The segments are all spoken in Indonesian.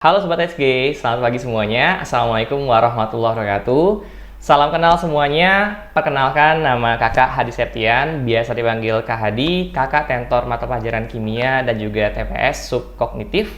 Halo Sobat SG, selamat pagi semuanya. Assalamualaikum warahmatullahi wabarakatuh. Salam kenal semuanya. Perkenalkan, nama kakak Hadi Septian, biasa dipanggil Kak Hadi, kakak tentor mata pelajaran kimia dan juga TPS subkognitif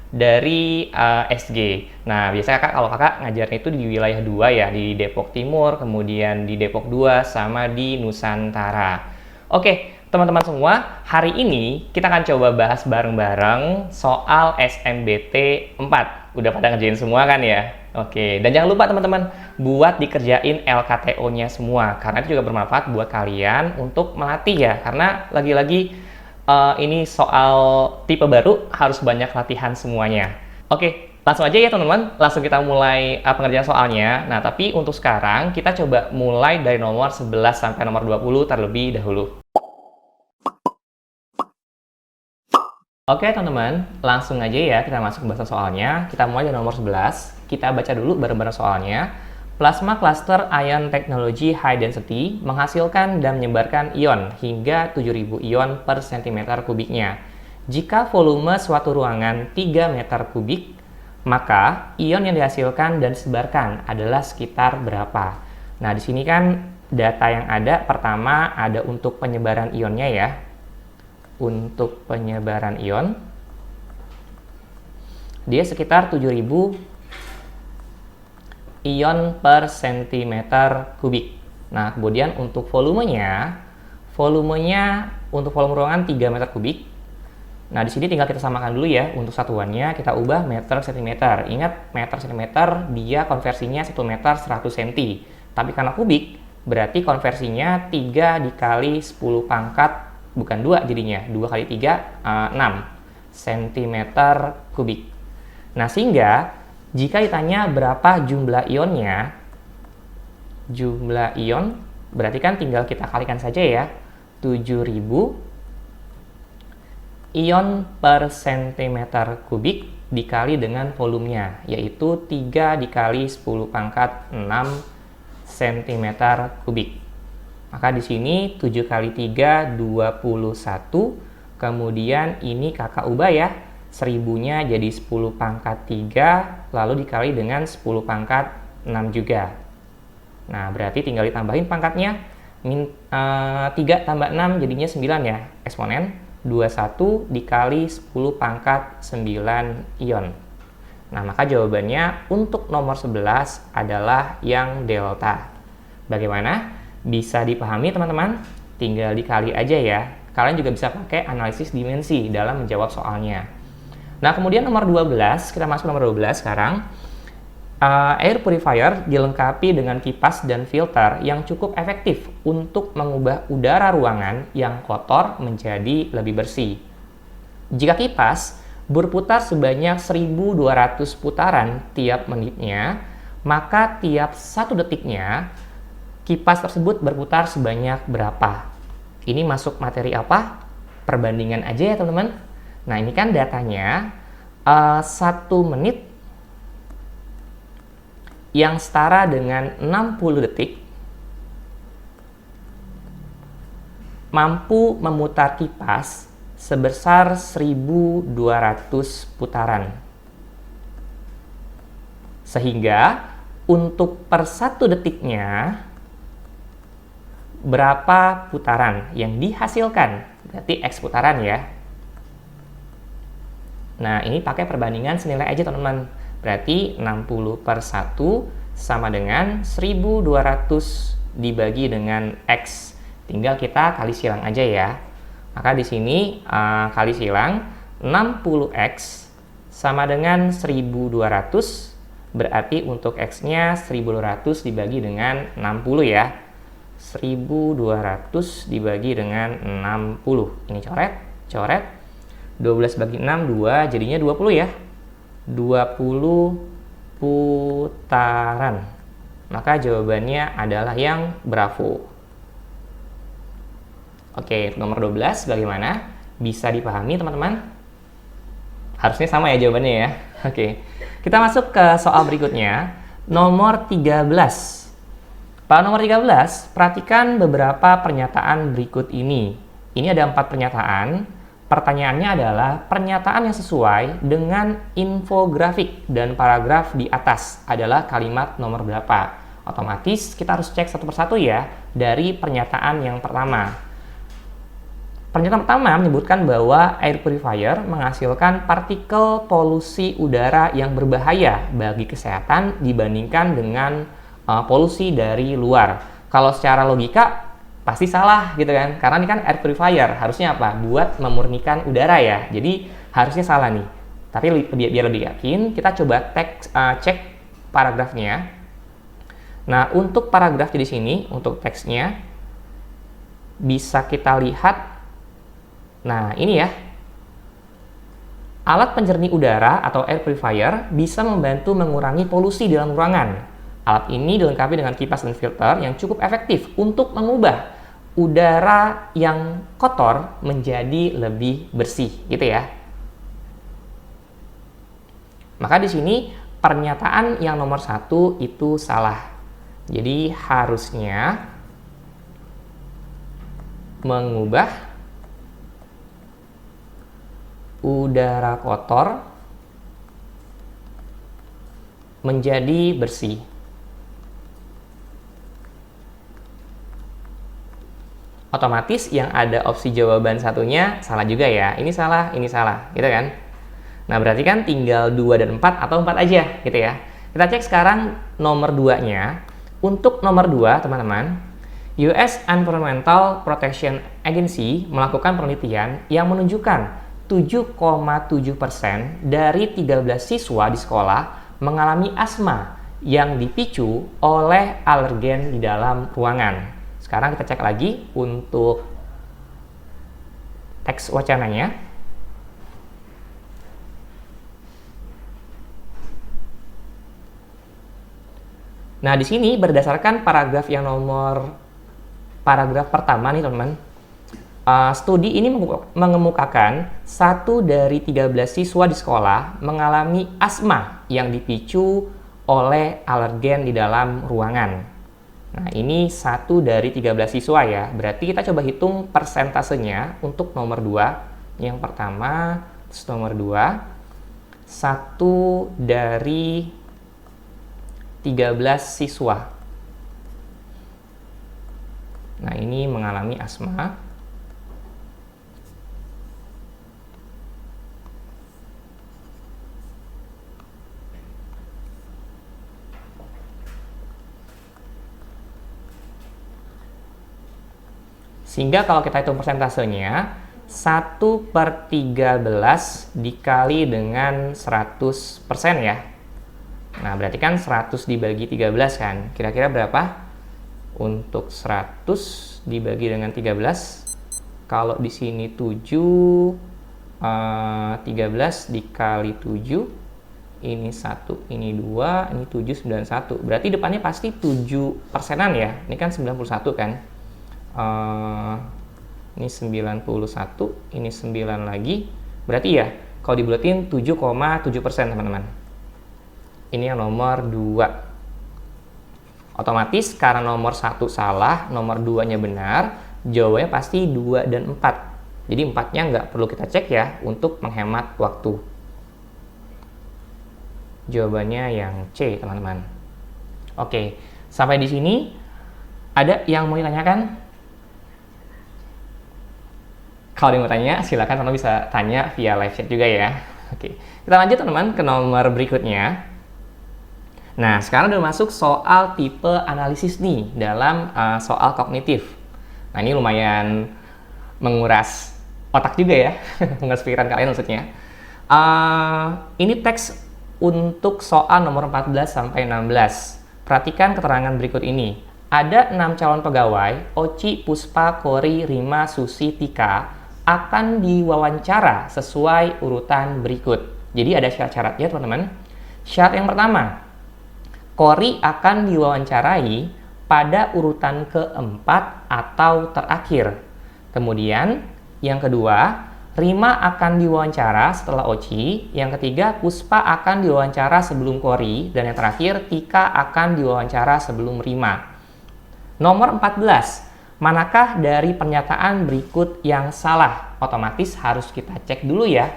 dari SG. Nah, biasanya kalau kakak ngajarnya itu di wilayah 2 ya, di Depok Timur, kemudian di Depok 2, sama di Nusantara. Oke, teman-teman semua, hari ini kita akan coba bahas bareng-bareng soal SNBT 4. Udah pada ngerjain semua kan ya? Oke, dan jangan lupa teman-teman buat dikerjain LKTO-nya semua, karena itu juga bermanfaat buat kalian untuk melatih ya, karena lagi-lagi ini soal tipe baru harus banyak latihan semuanya. Oke, langsung aja ya teman-teman, langsung kita mulai pengerjaan soalnya. Nah, tapi untuk sekarang kita coba mulai dari nomor 11 sampai nomor 20 terlebih dahulu. Oke teman-teman, langsung aja ya kita masuk ke bahasan soalnya. Kita mulai dari nomor 11. Kita baca dulu bareng-bareng soalnya. Plasma cluster ion technology high density menghasilkan dan menyebarkan ion hingga 7000 ion per cm kubiknya. Jika volume suatu ruangan 3 meter kubik, maka ion yang dihasilkan dan disebarkan adalah sekitar berapa? Nah, di sini kan data yang ada pertama ada untuk penyebaran ionnya ya. Untuk penyebaran ion dia sekitar 7000 ion per cm kubik. Nah, kemudian untuk volumenya untuk volume ruangan 3 meter kubik. Nah, di sini tinggal kita samakan dulu ya, untuk satuannya kita ubah meter cm. Ingat, meter cm dia konversinya 1 meter 100 cm. Tapi karena kubik berarti konversinya 3 dikali 10 pangkat, bukan 2 jadinya, 2 kali 3, 6 cm kubik. Nah, sehingga jika ditanya berapa jumlah ionnya, jumlah ion berarti kan tinggal kita kalikan saja ya, 7000 ion per cm kubik dikali dengan volumenya, yaitu 3 dikali 10 pangkat 6 cm kubik. Maka di sini 7 kali 3, 21. Kemudian ini kakak ubah ya. 1000-nya jadi 10 pangkat 3, lalu dikali dengan 10 pangkat 6 juga. Nah, berarti tinggal ditambahin pangkatnya. 3 tambah 6 jadinya 9 ya, eksponen. 21 dikali 10 pangkat 9 ion. Nah, maka jawabannya untuk nomor 11 adalah yang delta. Bagaimana? Bisa dipahami teman-teman? Tinggal dikali aja ya. Kalian juga bisa pakai analisis dimensi dalam menjawab soalnya. Nah, kemudian nomor 12, kita masuk nomor 12 sekarang. Air purifier dilengkapi dengan kipas dan filter yang cukup efektif untuk mengubah udara ruangan yang kotor menjadi lebih bersih. Jika kipas berputar sebanyak 1200 putaran tiap menitnya, maka tiap 1 detiknya kipas tersebut berputar sebanyak berapa? Ini masuk materi apa? Perbandingan aja ya teman-teman. Nah, ini kan datanya 1 menit yang setara dengan 60 detik mampu memutar kipas sebesar 1200 putaran. Sehingga untuk per 1 detiknya berapa putaran yang dihasilkan, berarti X putaran ya. Nah, ini pakai perbandingan senilai aja teman-teman. Berarti 60 per 1 sama dengan 1200 dibagi dengan X. Tinggal kita kali silang aja ya. Maka di sini kali silang 60X sama dengan 1200, berarti untuk X-nya 1200 dibagi dengan 60 ya. 1200 dibagi dengan 60. Ini coret. 12 bagi 6, 2, jadinya 20 ya. 20 putaran. Maka jawabannya adalah yang bravo. Oke, nomor 12 bagaimana? Bisa dipahami teman-teman? Harusnya sama ya jawabannya ya. Oke, kita masuk ke soal berikutnya. Nomor 13. Pada nomor 13, perhatikan beberapa pernyataan berikut ini. Ini ada 4 pernyataan. Pertanyaannya adalah pernyataan yang sesuai dengan infografik dan paragraf di atas adalah kalimat nomor berapa? Otomatis kita harus cek satu persatu ya dari pernyataan yang pertama. Pernyataan pertama menyebutkan bahwa air purifier menghasilkan partikel polusi udara yang berbahaya bagi kesehatan dibandingkan dengan polusi dari luar. Kalau secara logika pasti salah gitu kan, karena ini kan air purifier harusnya apa? Buat memurnikan udara ya, jadi harusnya salah nih. Tapi biar lebih yakin, kita coba cek paragrafnya. Nah, untuk paragraf di sini, untuk teksnya bisa kita lihat. Nah, ini ya. Alat penjernih udara atau air purifier bisa membantu mengurangi polusi dalam ruangan. Alat ini dilengkapi dengan kipas dan filter yang cukup efektif untuk mengubah udara yang kotor menjadi lebih bersih, gitu ya. Maka di sini pernyataan yang nomor 1 itu salah. Jadi harusnya mengubah udara kotor menjadi bersih. Otomatis yang ada opsi jawaban satunya salah juga ya. Ini salah, gitu kan? Nah, berarti kan tinggal 2 dan 4 atau 4 aja gitu ya. Kita cek sekarang nomor 2-nya. Untuk nomor 2, teman-teman, US Environmental Protection Agency melakukan penelitian yang menunjukkan 7,7% dari 13 siswa di sekolah mengalami asma yang dipicu oleh alergen di dalam ruangan. Sekarang kita cek lagi untuk teks wacananya. Nah, di sini berdasarkan paragraf pertama nih, teman-teman. Studi ini mengemukakan 1 dari 13 siswa di sekolah mengalami asma yang dipicu oleh alergen di dalam ruangan. Nah, ini 1 dari 13 siswa ya. Berarti kita coba hitung persentasenya untuk nomor 2. Yang pertama, terus nomor 2. 1 dari 13 siswa. Nah, ini mengalami asma. Sehingga kalau kita hitung persentasenya, 1/13 dikali dengan 100% ya. Nah, berarti kan 100 dibagi 13 kan. Kira-kira berapa? Untuk 100 dibagi dengan 13. Kalau di sini 7, 13 dikali 7. Ini 1, ini 2, ini 7, 91. Berarti depannya pasti 7%-an ya. Ini kan 91 kan. Ini 91, ini 9 lagi. Berarti ya, kalau dibulatin 7,7%, teman-teman. Ini yang nomor 2. Otomatis karena nomor 1 salah, nomor 2-nya benar, jawabannya pasti 2 dan 4. Jadi 4-nya nggak perlu kita cek ya untuk menghemat waktu. Jawabannya yang C, teman-teman. Oke, sampai di sini ada yang mau ditanyakan? Kalau ada yang mau tanya, silakan teman-teman bisa tanya via live chat juga ya. Oke, kita lanjut teman-teman ke nomor berikutnya. Nah, sekarang udah masuk soal tipe analisis nih dalam soal kognitif. Nah, ini lumayan menguras otak juga ya, menguras pikiran kalian maksudnya. Ini teks untuk soal nomor 14 sampai 16. Perhatikan keterangan berikut ini. Ada 6 calon pegawai, Oci, Puspa, Kori, Rima, Susi, Tika, akan diwawancara sesuai urutan berikut. Jadi ada syarat-syaratnya teman-teman. Syarat yang pertama, Kori akan diwawancarai pada urutan keempat atau terakhir. Kemudian yang kedua, Rima akan diwawancara setelah Oci. Yang ketiga, Puspa akan diwawancara sebelum Kori. Dan yang terakhir, Tika akan diwawancara sebelum Rima. Nomor 14, manakah dari pernyataan berikut yang salah? Otomatis harus kita cek dulu ya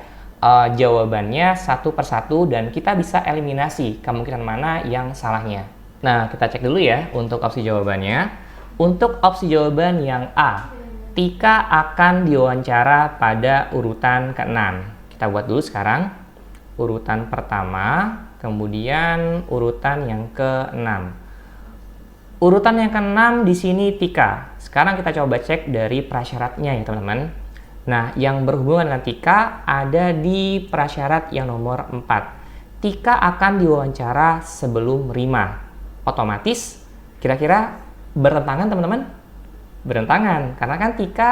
jawabannya satu persatu dan kita bisa eliminasi kemungkinan mana yang salahnya. Nah, kita cek dulu ya untuk opsi jawabannya. Untuk opsi jawaban yang A, Tika akan diwawancara pada urutan ke-6. Kita buat dulu sekarang. Urutan pertama, kemudian urutan yang ke-6. Urutan yang ke-6 di sini Tika. Sekarang kita coba cek dari prasyaratnya ya teman-teman. Nah, yang berhubungan dengan Tika ada di prasyarat yang nomor 4. Tika akan diwawancara sebelum Rima. Otomatis, kira-kira bertentangan teman-teman? Bertentangan, karena kan Tika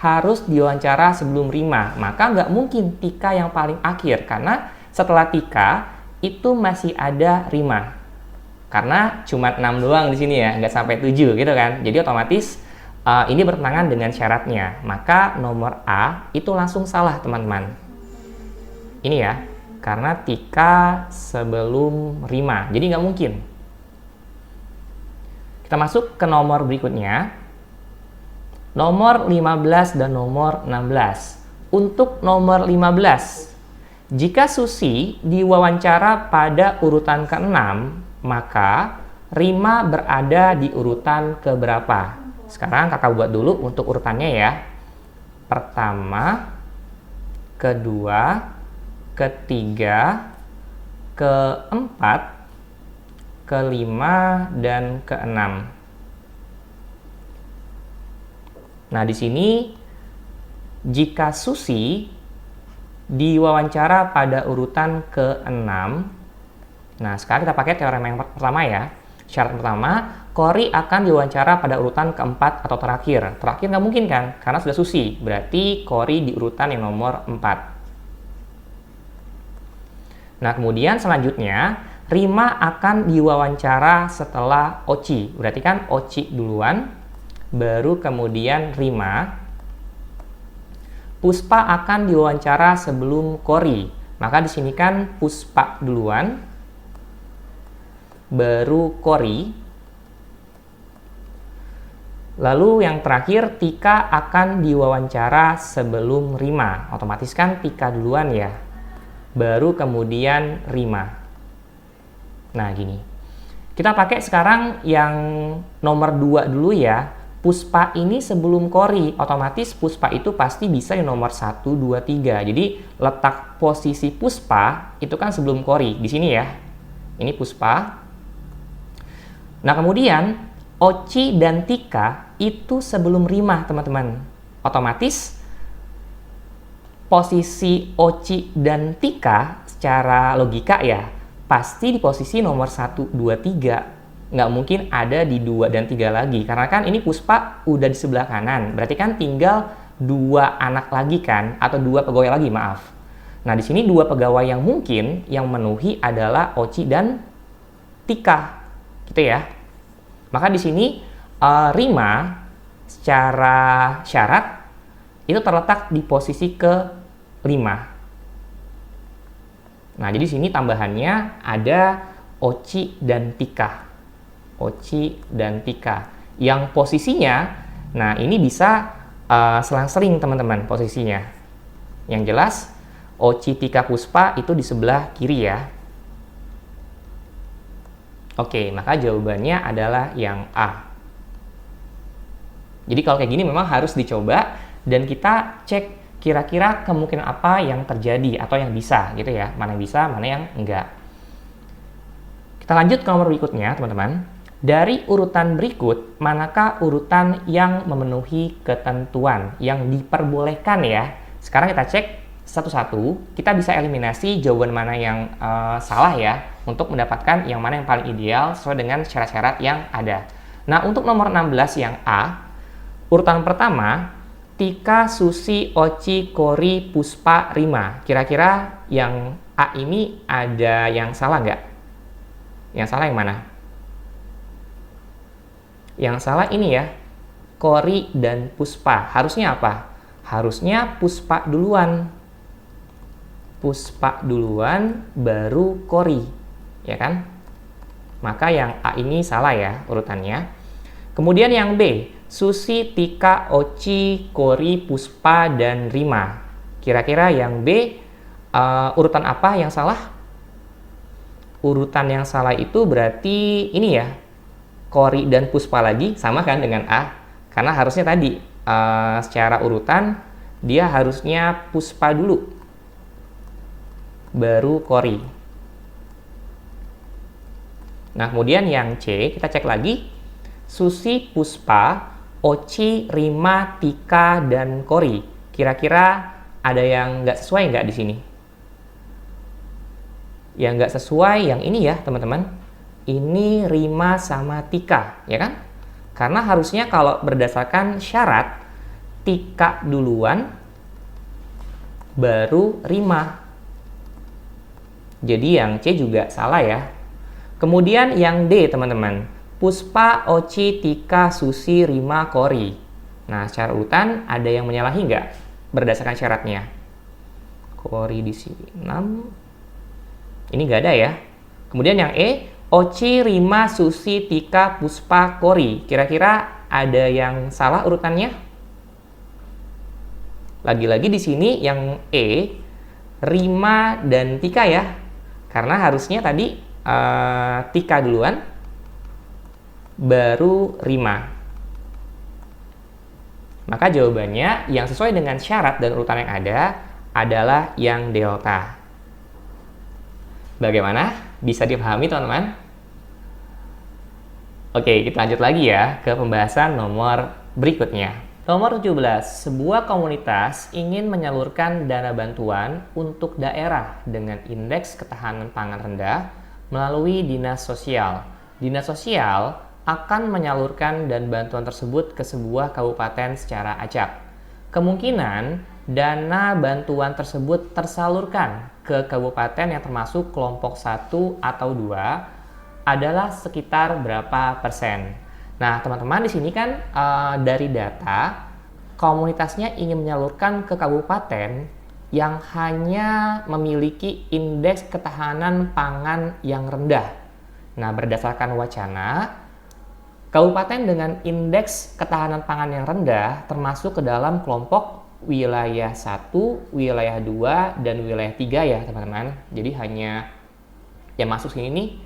harus diwawancara sebelum Rima. Maka nggak mungkin Tika yang paling akhir, karena setelah Tika itu masih ada Rima. Karena cuma 6 doang di sini ya, nggak sampai 7 gitu kan. Jadi otomatis ini bertentangan dengan syaratnya. Maka nomor A itu langsung salah teman-teman. Ini ya, karena Tika sebelum Rima. Jadi nggak mungkin. Kita masuk ke nomor berikutnya. Nomor 15 dan nomor 16. Untuk nomor 15, jika Susi diwawancara pada urutan ke-6, maka Rima berada di urutan keberapa? Sekarang kakak buat dulu untuk urutannya ya. Pertama, kedua, ketiga, keempat, kelima, dan keenam. Nah, di sini jika Susi diwawancara pada urutan ke-6, nah sekarang kita pakai teorem yang pertama ya. Syarat pertama, Kori akan diwawancara pada urutan keempat atau terakhir. Terakhir nggak mungkin kan, karena sudah Susi. Berarti Kori di urutan yang nomor 4. Nah, kemudian selanjutnya, Rima akan diwawancara setelah Oci. Berarti kan Oci duluan, baru kemudian Rima. Puspa akan diwawancara sebelum Kori. Maka di sini kan Puspa duluan, baru Kori. Lalu yang terakhir, Tika akan diwawancara sebelum Rima. Otomatis kan Tika duluan ya, baru kemudian Rima. Nah, gini. Kita pakai sekarang yang nomor 2 dulu ya. Puspa ini sebelum Kori. Otomatis Puspa itu pasti bisa di nomor 1, 2, 3. Jadi, letak posisi Puspa itu kan sebelum Kori. Di sini ya. Ini Puspa. Nah, kemudian Oci dan Tika itu sebelum Rima, teman-teman. Otomatis posisi Oci dan Tika secara logika ya pasti di posisi nomor 1, 2, 3. Nggak mungkin ada di 2 dan 3 lagi. Karena kan ini Puspa udah di sebelah kanan. Berarti kan tinggal 2 anak lagi kan? Atau 2 pegawai lagi, maaf. Nah, di sini 2 pegawai yang mungkin yang memenuhi adalah Oci dan Tika. Gitu ya. Maka di sini Rima secara syarat itu terletak di posisi ke-5. Nah, jadi sini tambahannya ada Oci dan Tika. Oci dan Tika. Yang posisinya, nah ini bisa selang-seling teman-teman posisinya. Yang jelas, Oci, Tika, Puspa itu di sebelah kiri ya. Oke, maka jawabannya adalah yang A. Jadi kalau kayak gini memang harus dicoba dan kita cek kira-kira kemungkinan apa yang terjadi atau yang bisa gitu ya. Mana yang bisa, mana yang enggak. Kita lanjut ke nomor berikutnya, teman-teman. Dari urutan berikut, manakah urutan yang memenuhi ketentuan yang diperbolehkan ya? Sekarang kita cek satu-satu, kita bisa eliminasi jawaban mana yang salah ya, untuk mendapatkan yang mana yang paling ideal sesuai dengan syarat-syarat yang ada. Nah, untuk nomor 16 yang A, urutan pertama, Tika, Susi, Oci, Kori, Puspa, Rima. Kira-kira yang A ini ada yang salah nggak? Yang salah yang mana? Yang salah ini ya, Kori dan Puspa. Harusnya apa? Harusnya Puspa duluan. Puspa duluan, baru Kori. Ya kan? Maka yang A ini salah ya urutannya. Kemudian yang B, Susi, Tika, Oci, Kori, Puspa, dan Rima. Kira-kira yang B, urutan apa yang salah? Urutan yang salah itu berarti ini ya, Kori dan Puspa lagi, sama kan dengan A? Karena harusnya tadi, secara urutan, dia harusnya Puspa dulu, baru Kori. Nah, kemudian yang C, kita cek lagi. Susi, Puspa, Oci, Rima, Tika, dan Kori. Kira-kira ada yang nggak sesuai nggak di sini? Yang nggak sesuai yang ini ya, teman-teman. Ini Rima sama Tika, ya kan? Karena harusnya kalau berdasarkan syarat, Tika duluan, baru Rima. Jadi yang C juga salah ya. Kemudian yang D, teman-teman. Puspa, Oci, Tika, Susi, Rima, Kori. Nah, secara urutan ada yang menyalahi nggak berdasarkan syaratnya? Kori di sini 6. Ini nggak ada ya. Kemudian yang E, Oci, Rima, Susi, Tika, Puspa, Kori. Kira-kira ada yang salah urutannya? Lagi-lagi di sini yang E, Rima dan Tika ya. Karena harusnya tadi Tika duluan, baru Rima. Maka jawabannya yang sesuai dengan syarat dan urutan yang ada adalah yang delta. Bagaimana? Bisa dipahami, teman-teman? Oke, kita lanjut lagi ya ke pembahasan nomor berikutnya. Nomor 17, sebuah komunitas ingin menyalurkan dana bantuan untuk daerah dengan indeks ketahanan pangan rendah melalui dinas sosial. Dinas sosial akan menyalurkan dan bantuan tersebut ke sebuah kabupaten secara acak. Kemungkinan dana bantuan tersebut tersalurkan ke kabupaten yang termasuk kelompok 1 atau 2 adalah sekitar berapa persen. Nah, teman-teman di sini kan dari data komunitasnya ingin menyalurkan ke kabupaten yang hanya memiliki indeks ketahanan pangan yang rendah. Nah, berdasarkan wacana, kabupaten dengan indeks ketahanan pangan yang rendah termasuk ke dalam kelompok wilayah 1, wilayah 2, dan wilayah 3 ya, teman-teman. Jadi hanya yang masuk sini nih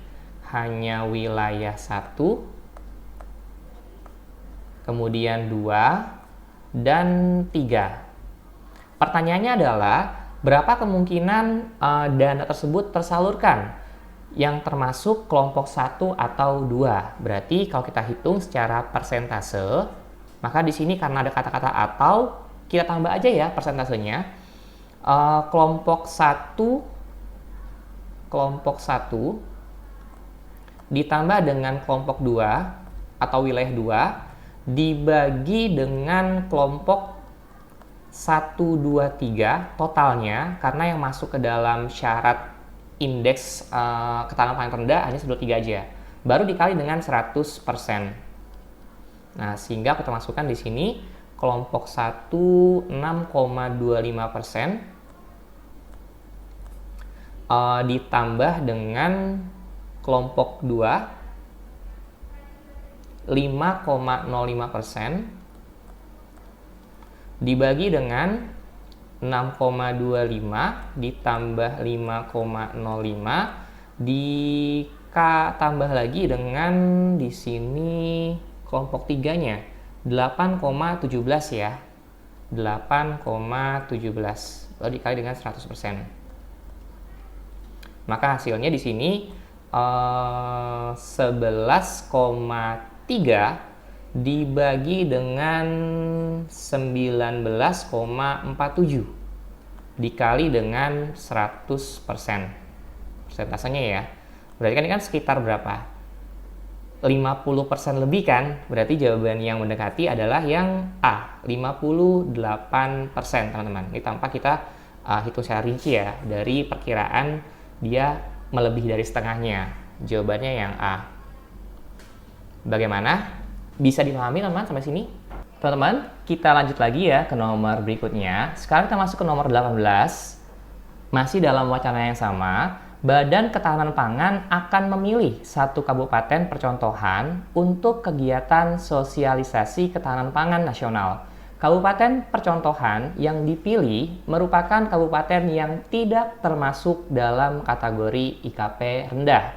hanya wilayah 1, kemudian 2, dan 3. Pertanyaannya adalah, berapa kemungkinan dana tersebut tersalurkan yang termasuk kelompok 1 atau 2? Berarti kalau kita hitung secara persentase, maka di sini karena ada kata-kata atau, kita tambah aja ya persentasenya. Kelompok 1 ditambah dengan kelompok 2 atau wilayah 2 dibagi dengan kelompok 1, 2, 3 totalnya, karena yang masuk ke dalam syarat indeks ketahanan pangan rendah hanya 1, 2, 3 aja, baru dikali dengan 100%. Nah, sehingga kita masukkan di sini kelompok 1 6,25%, ditambah dengan kelompok 2 5,05%, dibagi dengan 6,25 ditambah 5,05 ditambah lagi dengan di sini kelompok 3-nya 8,17 ya. 8,17 lalu dikali dengan 100%. Maka hasilnya di sini 11,3 dibagi dengan 19,47 dikali dengan 100%. Persentasenya ya. Berarti kan ini kan sekitar berapa? 50% lebih kan? Berarti jawaban yang mendekati adalah yang A, 58%, teman-teman. Ini tanpa kita hitung secara rinci ya. Dari perkiraan dia melebihi dari setengahnya. Jawabannya yang A. Bagaimana? Bisa dipahami teman-teman sampai sini? Teman-teman, kita lanjut lagi ya ke nomor berikutnya. Sekarang kita masuk ke nomor 18. Masih dalam wacana yang sama. Badan Ketahanan Pangan akan memilih satu kabupaten percontohan untuk kegiatan sosialisasi ketahanan pangan nasional. Kabupaten percontohan yang dipilih merupakan kabupaten yang tidak termasuk dalam kategori IKP rendah.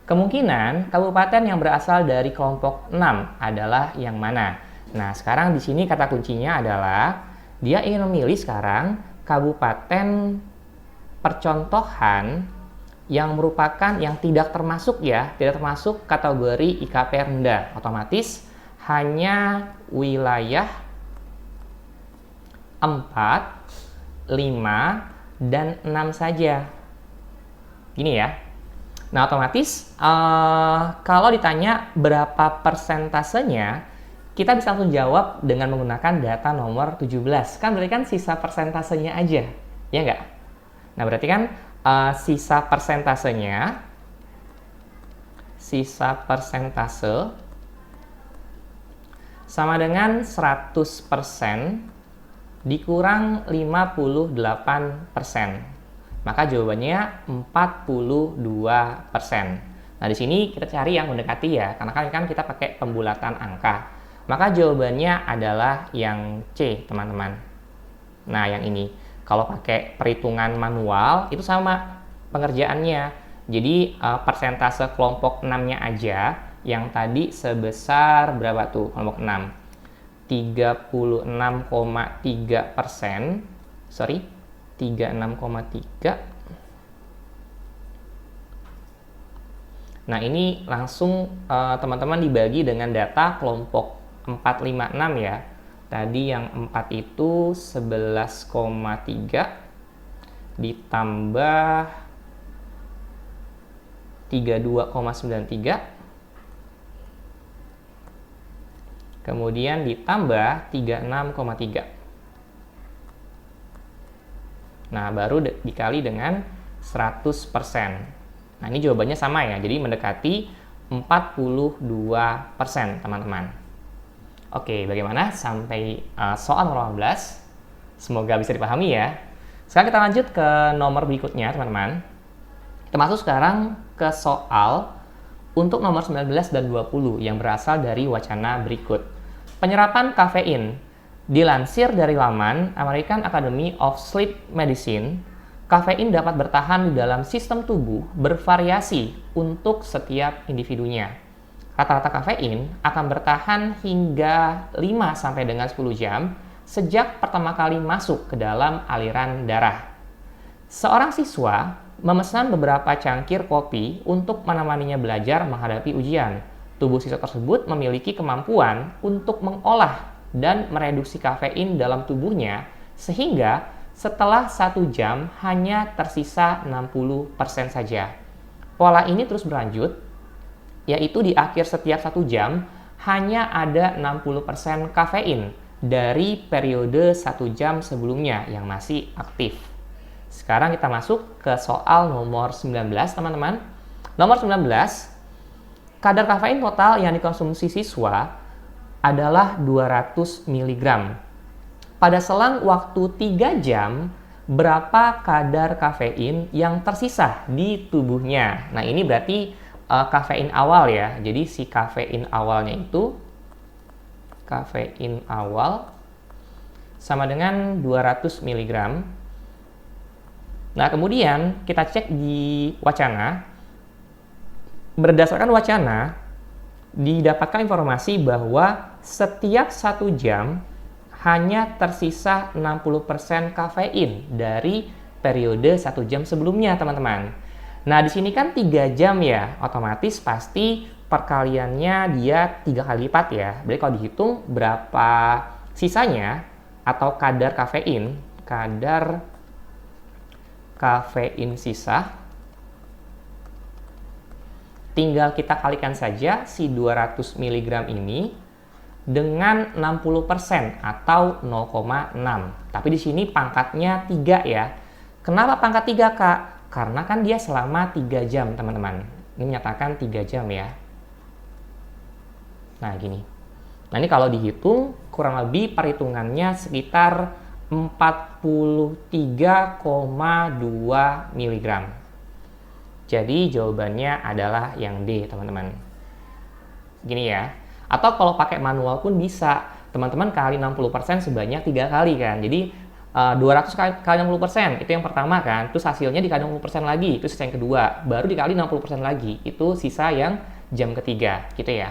Kemungkinan kabupaten yang berasal dari kelompok 6 adalah yang mana? Nah, sekarang di sini kata kuncinya adalah dia ingin memilih sekarang kabupaten percontohan yang merupakan yang tidak termasuk tidak termasuk kategori IKP rendah. Otomatis hanya wilayah 4, 5, dan 6 saja. Gini ya. Nah, otomatis kalau ditanya berapa persentasenya, kita bisa langsung jawab dengan menggunakan data nomor 17. Kan berarti kan sisa persentasenya aja, ya nggak? Nah, berarti kan sisa persentase sama dengan 100% dikurang 58%. Maka jawabannya 42%. Nah, di sini kita cari yang mendekati ya, karena kan kita pakai pembulatan angka. Maka jawabannya adalah yang C, teman-teman. Nah, yang ini. Kalau pakai perhitungan manual, itu sama pengerjaannya. Jadi, persentase kelompok 6-nya aja, yang tadi sebesar berapa tuh kelompok 6? 36,3%. Sorry, 36,3. Nah, ini langsung teman-teman dibagi dengan data kelompok 4, 5, 6 ya. Tadi yang 4 itu 11,3 ditambah 32,93, kemudian ditambah 36,3. Nah, baru dikali dengan 100%. Nah, ini jawabannya sama ya, jadi mendekati 42%, teman-teman. Oke, bagaimana sampai soal nomor 15? Semoga bisa dipahami ya. Sekarang kita lanjut ke nomor berikutnya, teman-teman. Kita masuk sekarang ke soal untuk nomor 19 dan 20 yang berasal dari wacana berikut. Penyerapan kafein. Dilansir dari laman American Academy of Sleep Medicine, kafein dapat bertahan di dalam sistem tubuh bervariasi untuk setiap individunya. Rata-rata kafein akan bertahan hingga 5 sampai dengan 10 jam sejak pertama kali masuk ke dalam aliran darah. Seorang siswa memesan beberapa cangkir kopi untuk menemaninya belajar menghadapi ujian. Tubuh siswa tersebut memiliki kemampuan untuk mengolah dan mereduksi kafein dalam tubuhnya sehingga setelah 1 jam hanya tersisa 60% saja. Pola ini terus berlanjut, yaitu di akhir setiap 1 jam hanya ada 60% kafein dari periode 1 jam sebelumnya yang masih aktif. Sekarang kita masuk ke soal nomor 19, teman-teman. Nomor 19, kadar kafein total yang dikonsumsi siswa adalah 200 mg. Pada selang waktu 3 jam, berapa kadar kafein yang tersisa di tubuhnya? Nah, ini berarti kafein awal ya. Jadi si kafein awalnya itu kafein awal sama dengan 200 mg. Nah, kemudian kita cek di wacana. Berdasarkan wacana, didapatkan informasi bahwa setiap 1 jam hanya tersisa 60% kafein dari periode 1 jam sebelumnya, teman-teman. Nah, di sini kan 3 jam ya, otomatis pasti perkaliannya dia 3 kali lipat ya. Berarti kalau dihitung berapa sisanya atau kadar kafein sisa, tinggal kita kalikan saja si 200 mg ini dengan 60% atau 0,6. Tapi di sini pangkatnya 3 ya. Kenapa pangkat 3, Kak? Karena kan dia selama 3 jam, teman-teman. Ini menyatakan 3 jam ya. Nah, gini. Nah, ini kalau dihitung, kurang lebih perhitungannya sekitar 43,2 mg. Jadi jawabannya adalah yang D, teman-teman. Gini ya. Atau kalau pakai manual pun bisa. Teman-teman kali 60% sebanyak 3 kali kan. Jadi 200 kali 60%, itu yang pertama kan. Terus hasilnya dikali 60% lagi, itu sisa yang kedua. Baru dikali 60% lagi, itu sisa yang jam ketiga, gitu ya.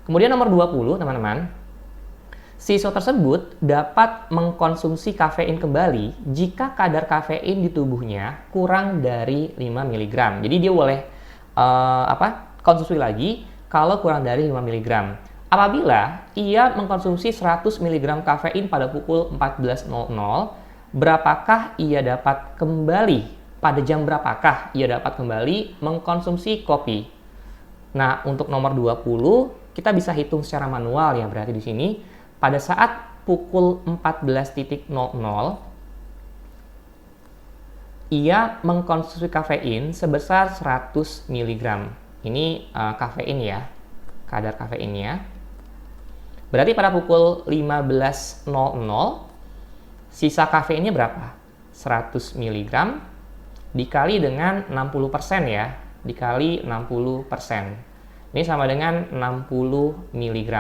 Kemudian nomor 20, teman-teman. Siswa tersebut dapat mengkonsumsi kafein kembali jika kadar kafein di tubuhnya kurang dari 5 mg. Jadi dia boleh konsumsi lagi kalau kurang dari 5 mg. Apabila ia mengkonsumsi 100 mg kafein pada pukul 14.00, berapakah ia dapat kembali? Pada jam berapakah ia dapat kembali mengkonsumsi kopi? Nah, untuk nomor 20, kita bisa hitung secara manual ya, berarti di sini pada saat pukul 14.00 ia mengkonsumsi kafein sebesar 100 mg. Ini kafein ya, kadar kafeinnya. Berarti pada pukul 15.00 sisa kafeinnya berapa? 100 mg dikali dengan 60% ya, dikali 60%. Ini sama dengan 60 mg.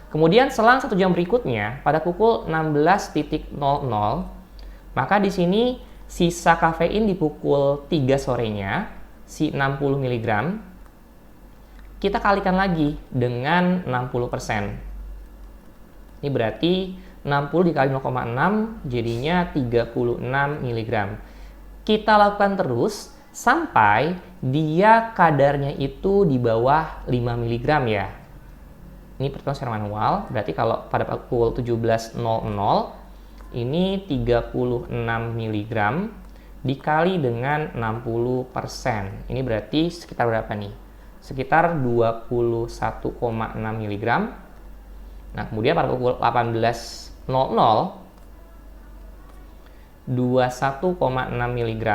Kemudian selang 1 jam berikutnya, pada pukul 16.00, maka di sini sisa kafein di pukul 3 sorenya, si 60 mg, kita kalikan lagi dengan 60%. Ini berarti 60 dikali 0,6 jadinya 36 mg. Kita lakukan terus sampai dia kadarnya itu di bawah 5 mg ya. Ini perhitungan secara manual, berarti kalau pada pukul 17.00 ini 36 mg dikali dengan 60%. Ini berarti sekitar berapa nih? Sekitar 21,6 mg. Nah, kemudian pada pukul 18.00 21,6 mg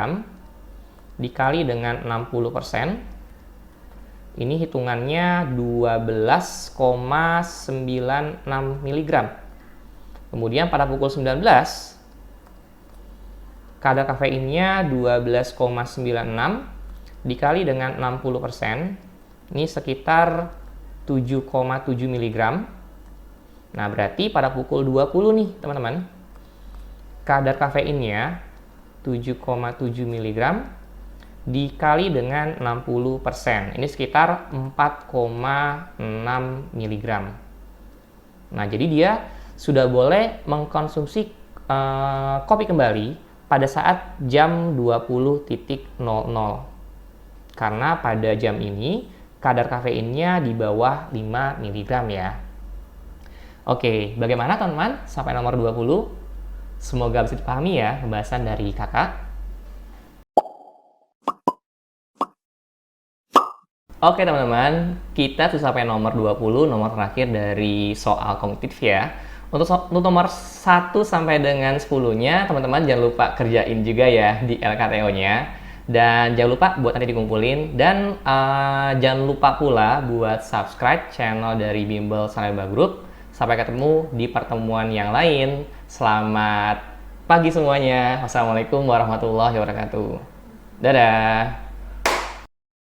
dikali dengan 60%. Ini hitungannya 12,96 mg. Kemudian pada pukul 19, kadar kafeinnya 12,96 dikali dengan 60%. Ini sekitar 7,7 mg. Nah, berarti pada pukul 20 nih, teman-teman. Kadar kafeinnya 7,7 mg dikali dengan 60%. Ini sekitar 4,6 mg. Nah, jadi dia sudah boleh mengkonsumsi kopi kembali pada saat jam 20.00. Karena pada jam ini kadar kafeinnya di bawah 5 mg ya. Oke, bagaimana teman-teman sampai nomor 20? Semoga bisa dipahami ya pembahasan dari kakak. Oke teman-teman, kita sudah sampai nomor 20, nomor terakhir dari soal kognitif ya. Untuk nomor 1 sampai dengan 10-nya, teman-teman jangan lupa kerjain juga ya di LKTO-nya. Dan jangan lupa buat nanti dikumpulin. Dan jangan lupa pula buat subscribe channel dari Bimbel Salemba Group. Sampai ketemu di pertemuan yang lain. Selamat pagi semuanya. Wassalamualaikum warahmatullahi wabarakatuh. Dadah!